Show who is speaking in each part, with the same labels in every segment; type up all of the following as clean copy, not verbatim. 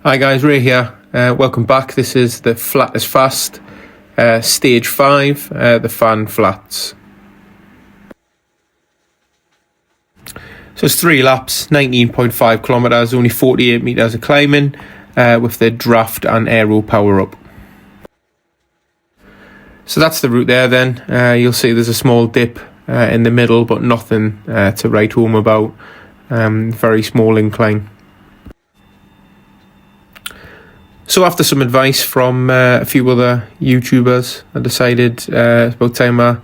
Speaker 1: Hi guys, Ray here. Welcome back. This is the Flat as Fast, Stage 5, the Fan Flats. So it's 3 laps, 19.5 kilometres, only 48 metres of climbing, with the draft and aero power up. So that's the route there then. You'll see there's a small dip in the middle, but nothing to write home about. Very small incline. So after some advice from a few other YouTubers, I decided it's about time I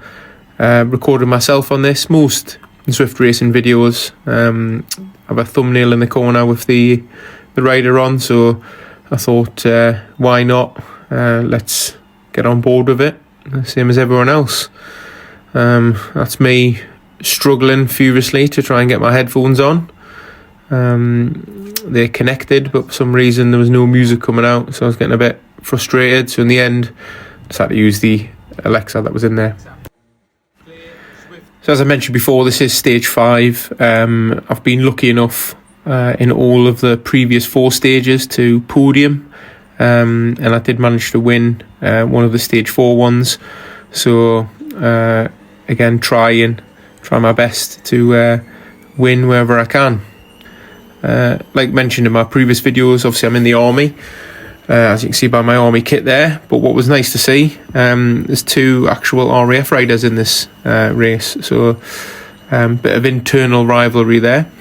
Speaker 1: recorded myself on this. Most Zwift racing videos have a thumbnail in the corner with the rider on, so I thought, why not? Let's get on board with it, same as everyone else. That's me struggling furiously to try and get my headphones on. They're connected, but for some reason there was no music coming out, so I was getting a bit frustrated. So in the end, I just had to use the Alexa that was in there. So as I mentioned before, this is stage 5. I've been lucky enough in all of the previous 4 stages to podium, and I did manage to win one of the stage 4 ones. So again, try my best to win wherever I can. Like mentioned in my previous videos, obviously I'm in the army, as you can see by my army kit there. But what was nice to see, there's 2 actual RAF riders in this race, so bit of internal rivalry there.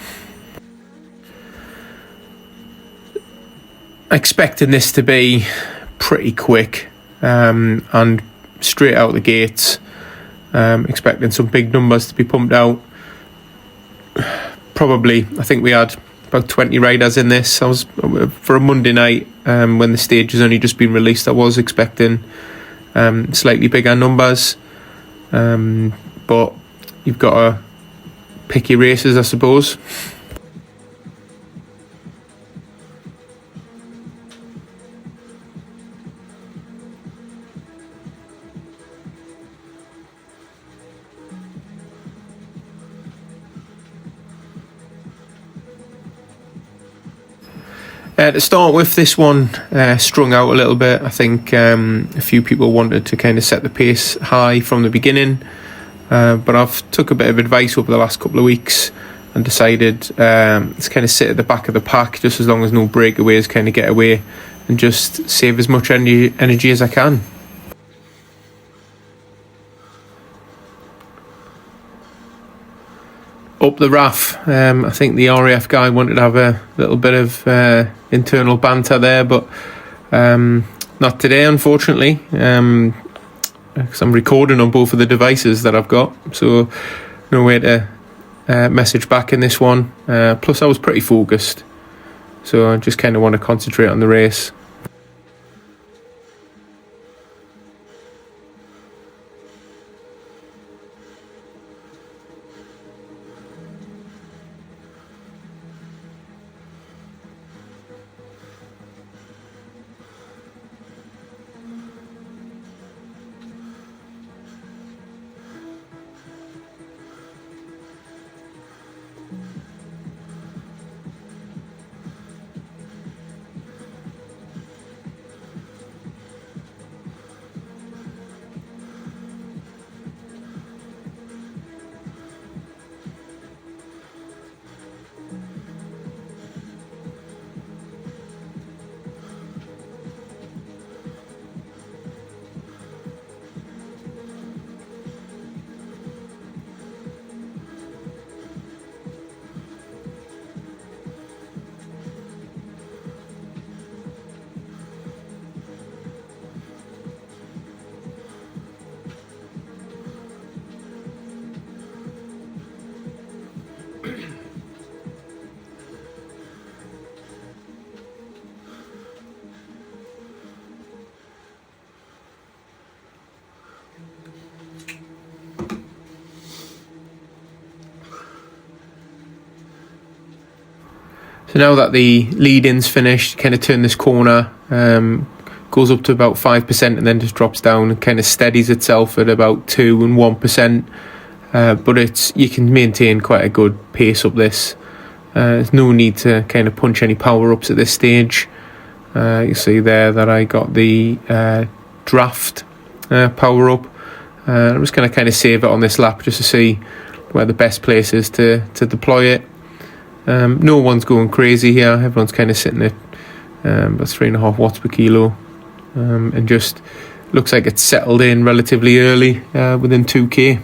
Speaker 1: Expecting this to be pretty quick and straight out the gates. Expecting some big numbers to be pumped out. Probably, I think we had about 20 riders in this. I was, for a Monday night, when the stage has only just been released, I was expecting slightly bigger numbers, but you've got to pick your races, I suppose. To start with, this one strung out a little bit. I think a few people wanted to kind of set the pace high from the beginning, but I've took a bit of advice over the last couple of weeks and decided to kind of sit at the back of the pack, just as long as no breakaways kind of get away, and just save as much energy as I can. Up the RAF, I think the RAF guy wanted to have a little bit of internal banter there, but not today, unfortunately, because I'm recording on both of the devices that I've got, so no way to message back in this one. Plus I was pretty focused, so I just kind of want to concentrate on the race. So now that the lead-in's finished, kind of turn this corner, goes up to about 5% and then just drops down and kind of steadies itself at about 2 and 1%. But you can maintain quite a good pace up this. There's no need to kind of punch any power ups at this stage. You see there that I got the draft power up. I'm just going to kind of save it on this lap just to see where the best place is to deploy it. No one's going crazy here. Everyone's kind of sitting at about 3.5 watts per kilo, and just looks like it's settled in relatively early, within 2k.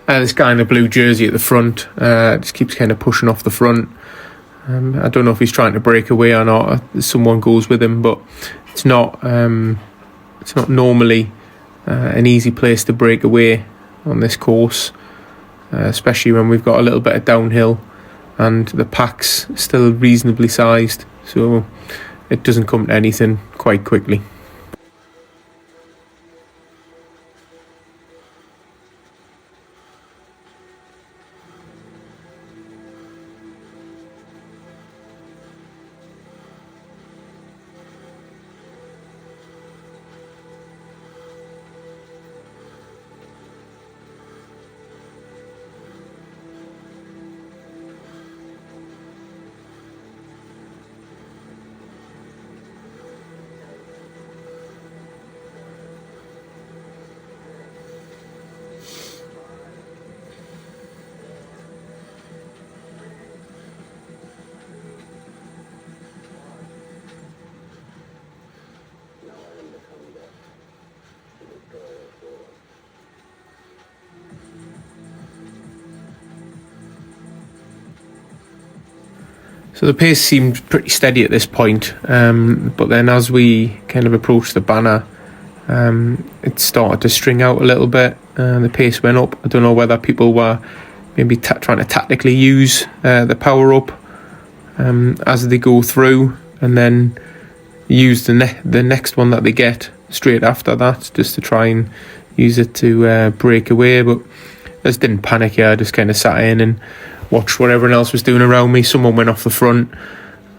Speaker 1: This guy in a blue jersey at the front just keeps kind of pushing off the front. I don't know if he's trying to break away or not. Someone goes with him, but it's not normally an easy place to break away on this course, especially when we've got a little bit of downhill and the pack's still reasonably sized, so it doesn't come to anything quite quickly. So the pace seemed pretty steady at this point, but then as we kind of approached the banner, it started to string out a little bit. The pace went up. I don't know whether people were maybe trying to tactically use the power up as they go through, and then use the next one that they get straight after that, just to try and use it to break away. But I just didn't panic here. I just kind of sat in and watched what everyone else was doing around me. Someone went off the front,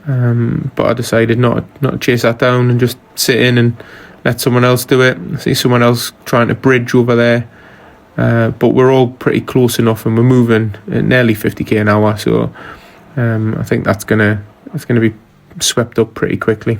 Speaker 1: but I decided not to chase that down and just sit in and let someone else do it. I see someone else trying to bridge over there, but we're all pretty close enough, and we're moving at nearly 50k an hour. So I think that's gonna be swept up pretty quickly.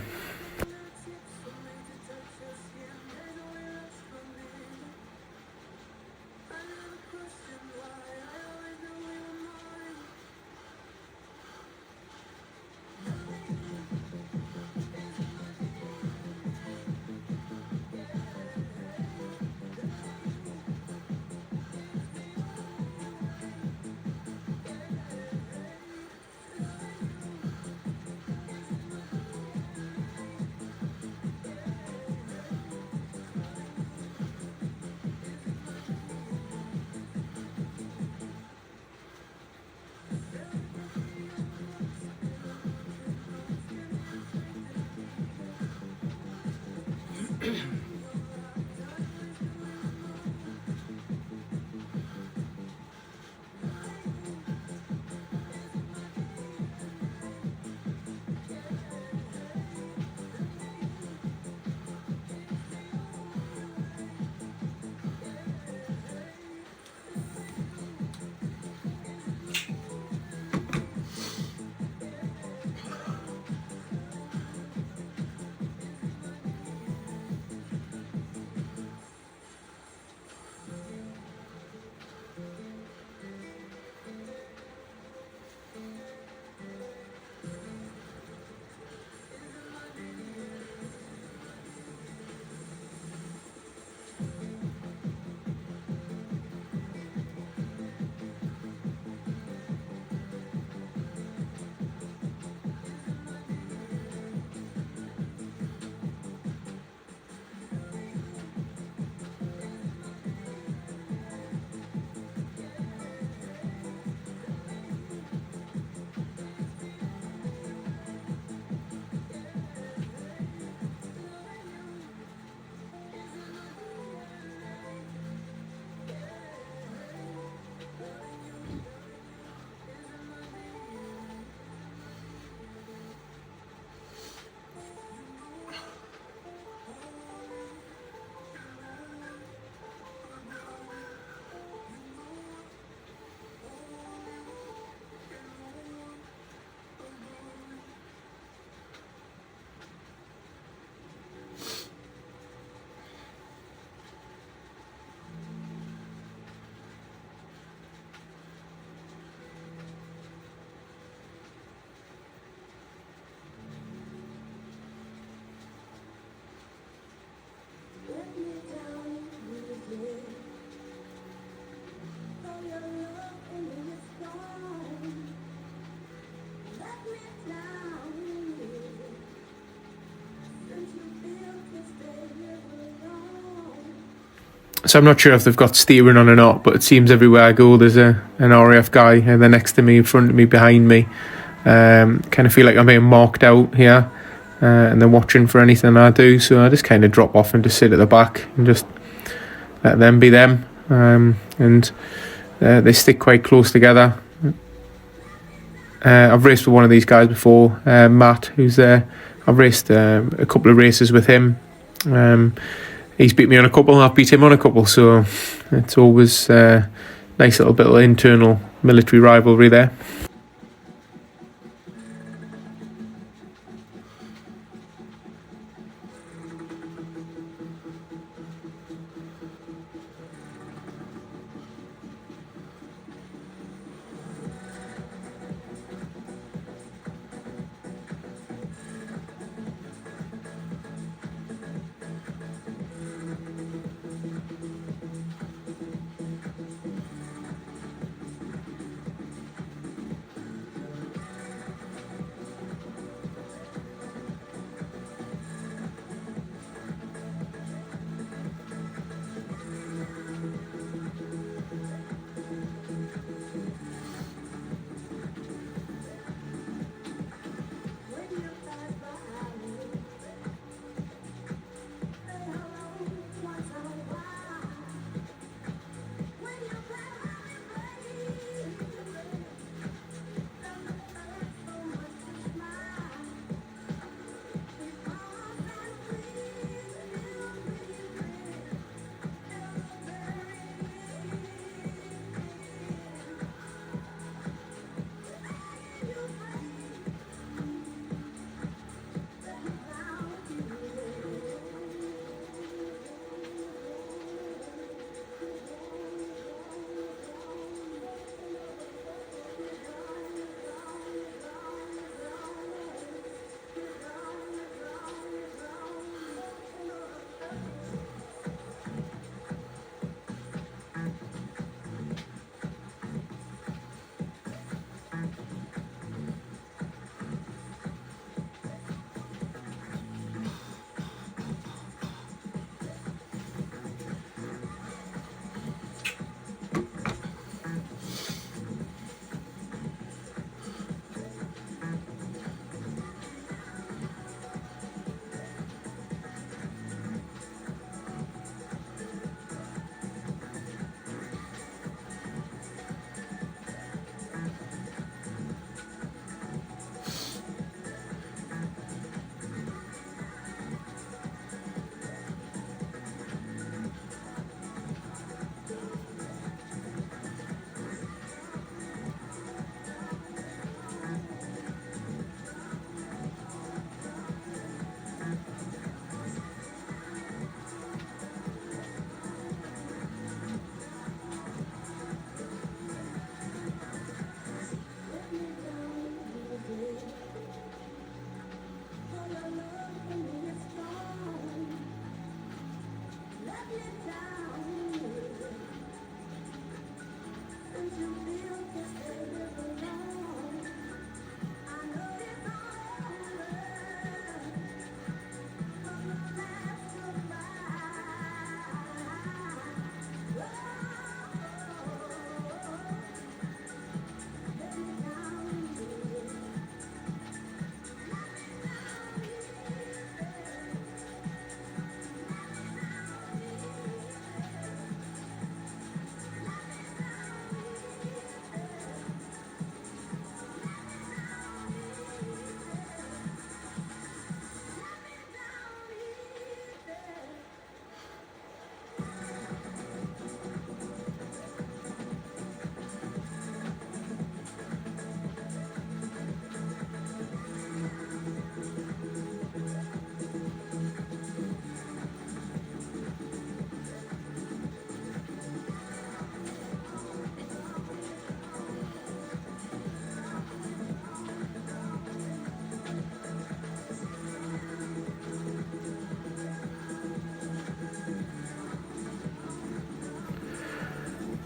Speaker 1: So I'm not sure if they've got steering on or not, but it seems everywhere I go there's an RAF guy either next to me, in front of me, behind me. Kind of feel like I'm being marked out here, and they're watching for anything I do, so I just kind of drop off and just sit at the back and just let them be them. And they stick quite close together. I've raced with one of these guys before, Matt, who's there. I've raced a couple of races with him. He's beat me on a couple, I've beat him on a couple, so it's always a nice little bit of internal military rivalry there.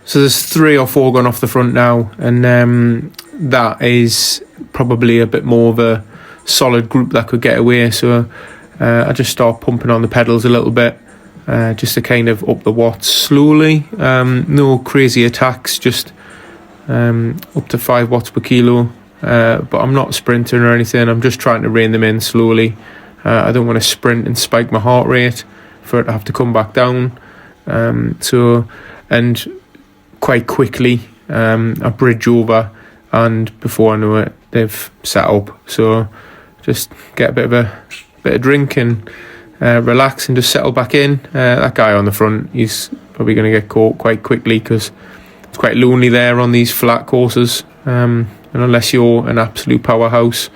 Speaker 1: So there's 3 or 4 gone off the front now, and that is probably a bit more of a solid group that could get away. So I just start pumping on the pedals a little bit, just to kind of up the watts slowly. No crazy attacks, just up to 5 watts per kilo. But I'm not sprinting or anything. I'm just trying to rein them in slowly. I don't want to sprint and spike my heart rate for it to have to come back down. And quite quickly, I bridge over, and before I know it, they've set up. So just get a bit of drink and relax and just settle back in. That guy on the front, he's probably going to get caught quite quickly because it's quite lonely there on these flat courses. And unless you're an absolute powerhouse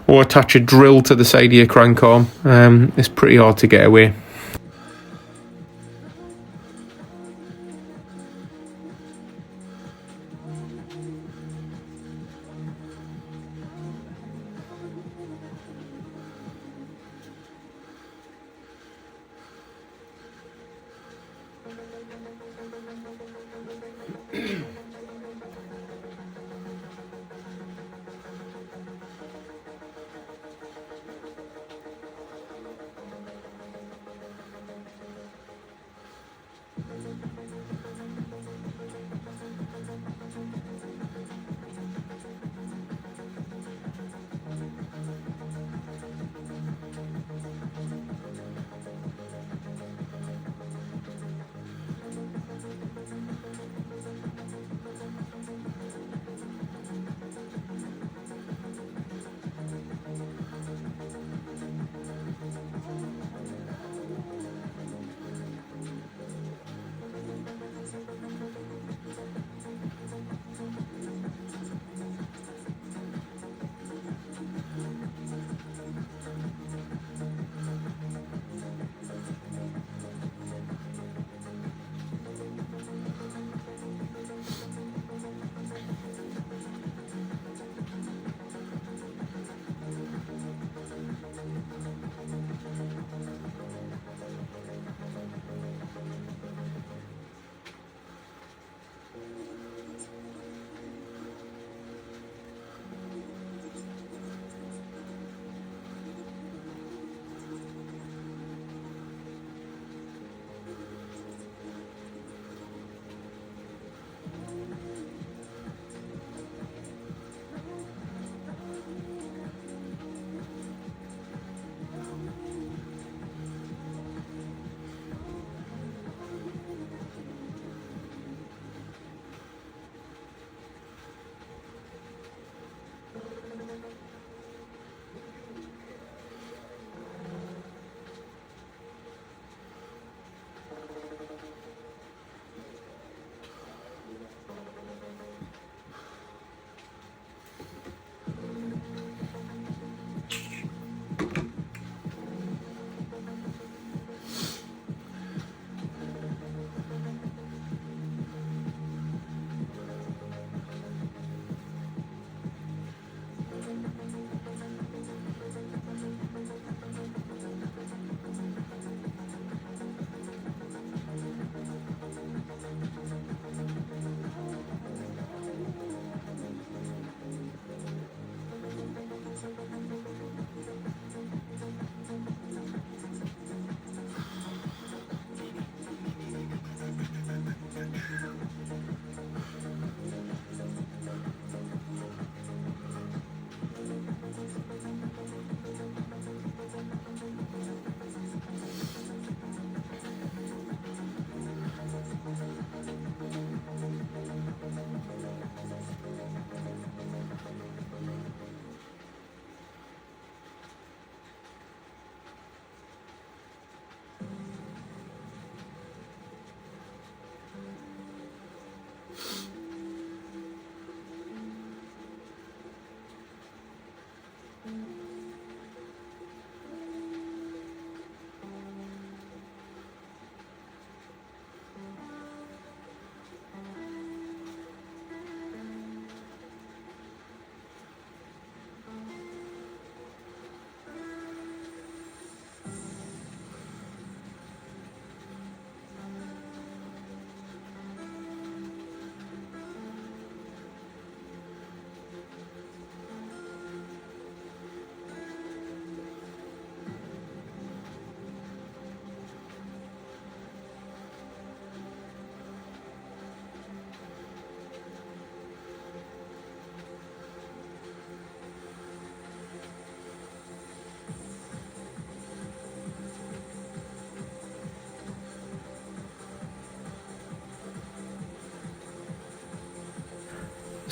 Speaker 1: or attach a drill to the side of your crank arm, it's pretty hard to get away.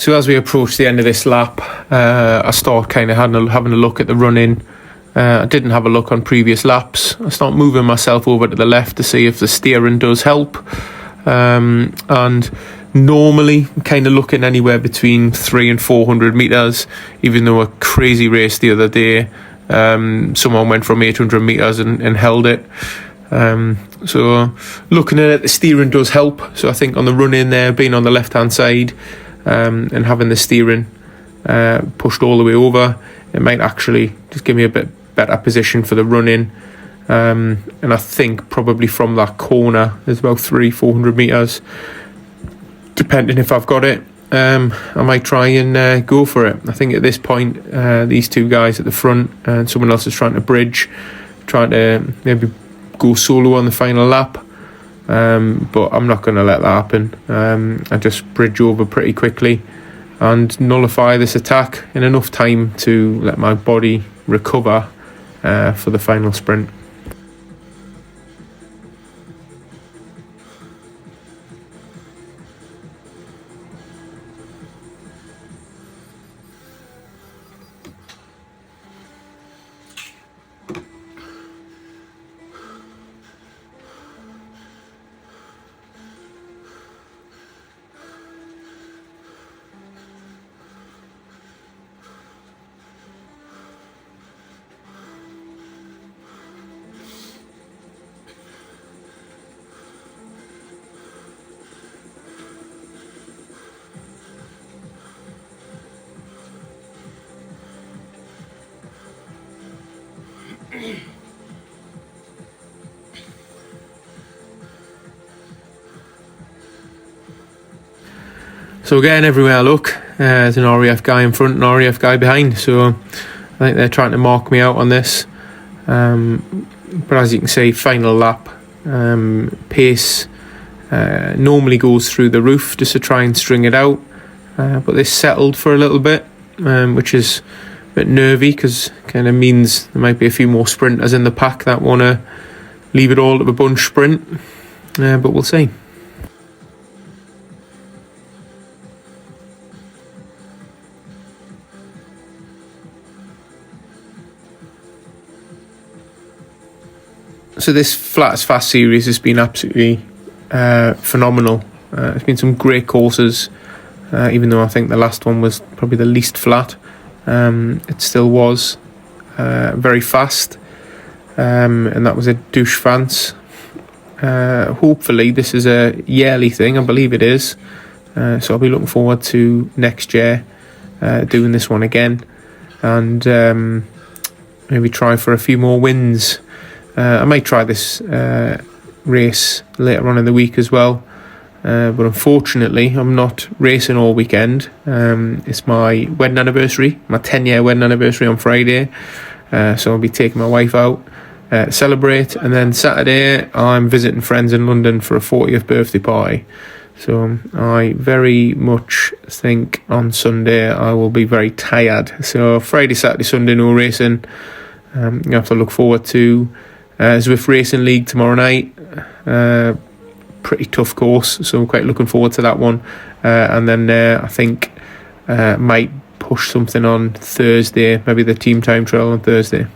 Speaker 1: So as we approach the end of this lap, I start kind of having a look at the running. I didn't have a look on previous laps. I start moving myself over to the left to see if the steering does help. And normally kind of looking anywhere between 300 and 400 metres, even though a crazy race the other day, someone went from 800 metres and held it. So looking at it, the steering does help. So I think on the run in there, being on the left hand side, and having the steering pushed all the way over, it might actually just give me a bit better position for the run in. And I think probably from that corner, there's about 300-400 metres, depending if I've got it. I might try and go for it. I think at this point, these two guys at the front and someone else is trying to bridge, trying to maybe go solo on the final lap. But I'm not going to let that happen. I just bridge over pretty quickly and nullify this attack in enough time to let my body recover for the final sprint. So again, everywhere I look, there's an RAF guy in front and an RAF guy behind. So I think they're trying to mark me out on this. But as you can see, final lap, pace normally goes through the roof just to try and string it out. But this settled for a little bit, which is a bit nervy because it kind of means there might be a few more sprinters in the pack that want to leave it all to a bunch sprint. But we'll see. So this Flat as Fast series has been absolutely phenomenal. It's been some great courses, even though I think the last one was probably the least flat. It still was very fast, and that was a Douche France. Hopefully this is a yearly thing, I believe it is. So I'll be looking forward to next year doing this one again, and maybe try for a few more wins. I might try this race later on in the week as well, but unfortunately I'm not racing all weekend. It's my wedding anniversary, my 10-year wedding anniversary on Friday, so I'll be taking my wife out to celebrate, and then Saturday I'm visiting friends in London for a 40th birthday party. So I very much think on Sunday I will be very tired. So Friday, Saturday, Sunday no racing. You have to look forward to Zwift Racing League tomorrow night. Pretty tough course, so I'm quite looking forward to that one. And then I think might push something on Thursday, maybe the team time trial on Thursday.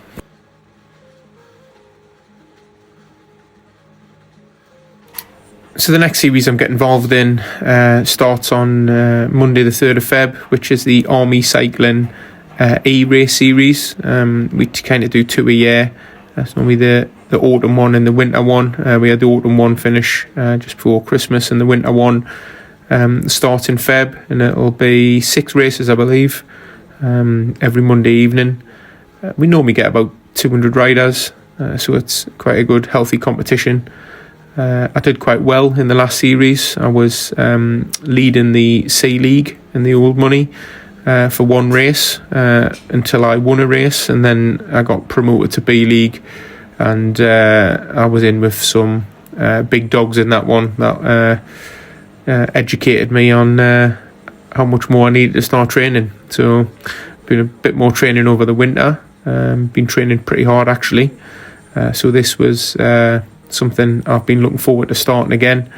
Speaker 1: So the next series I'm getting involved in starts on Monday the 3rd of Feb, which is the Army Cycling E-Race series. We kind of do 2 a year. That's normally the autumn one and the winter one. We had the autumn one finish just before Christmas, and the winter one starts in Feb, and it'll be 6 races, I believe, every Monday evening. We normally get about 200 riders, so it's quite a good, healthy competition. I did quite well in the last series. I was leading the C League in the old money for one race until I won a race, and then I got promoted to B League, and I was in with some big dogs in that one that educated me on how much more I needed to start training. So been a bit more training over the winter, been training pretty hard actually, so this was something I've been looking forward to starting again,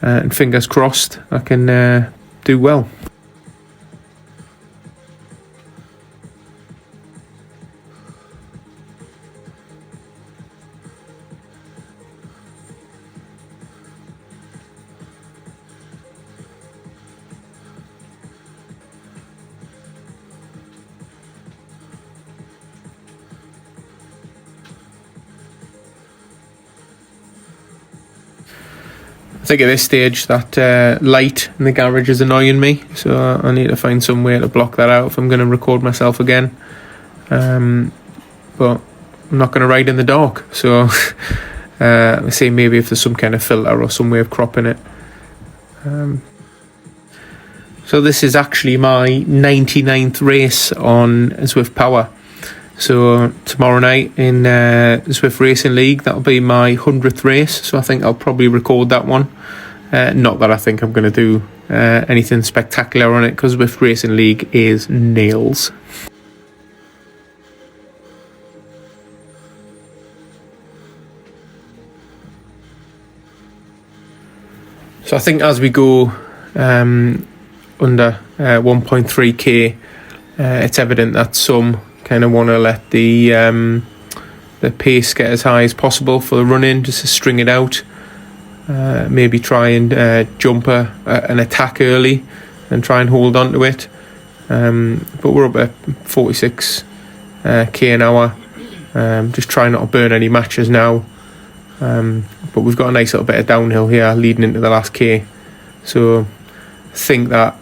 Speaker 1: and fingers crossed I can do well. I think at this stage that light in the garage is annoying me, so I need to find some way to block that out if I'm going to record myself again. But I'm not going to ride in the dark, so I say maybe if there's some kind of filter or some way of cropping it. So this is actually my 99th race on Zwift Power. So tomorrow night in Zwift Racing League, that'll be my 100th race. So I think I'll probably record that one. Not that I think I'm going to do anything spectacular on it, because Zwift Racing League is nails. So I think as we go under 1.3k, it's evident that some kind of want to let the pace get as high as possible for the run-in, just to string it out. Maybe try and jump an attack early and try and hold on to it. But we're up at 46k an hour. Just trying not to burn any matches now. But we've got a nice little bit of downhill here leading into the last k. So I think that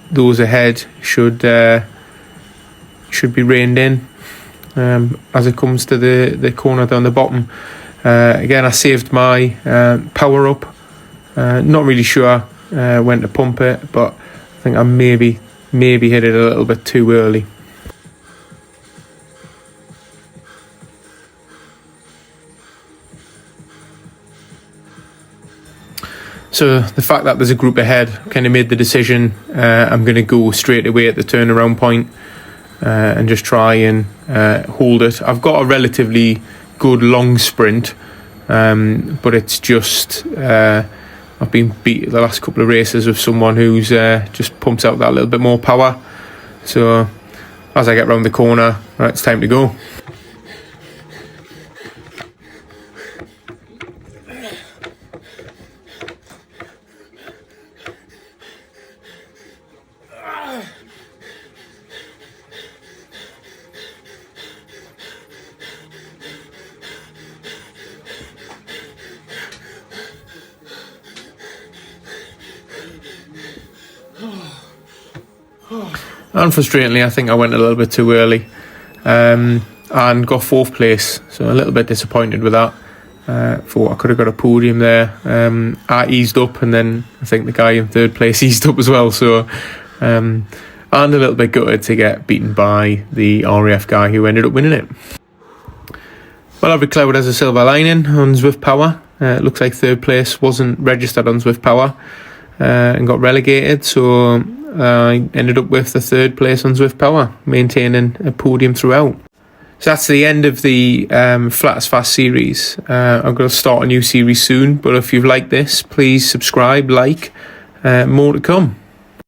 Speaker 1: those ahead should be reined in as it comes to the corner down the bottom. Again, I saved my power up. Not really sure when to pump it, but I think I maybe hit it a little bit too early. So the fact that there's a group ahead kind of made the decision I'm going to go straight away at the turnaround point and just try and hold it. I've got a relatively good long sprint, but it's just I've been beat the last couple of races with someone who's just pumps out that little bit more power. So as I get round the corner, right, it's time to go. Unfrustratingly, I think I went a little bit too early and got 4th place, so a little bit disappointed with that. Thought I could have got a podium there. I eased up, and then I think the guy in 3rd place eased up as well, so and a little bit gutted to get beaten by the RAF guy who ended up winning it. Well, every cloud has a silver lining on Zwift Power. It looks like 3rd place wasn't registered on Zwift Power and got relegated, so I ended up with the 3rd place on Zwift Power, maintaining a podium throughout. So that's the end of the Flat as Fast series. I'm going to start a new series soon, but if you've liked this, please subscribe, like, more to come.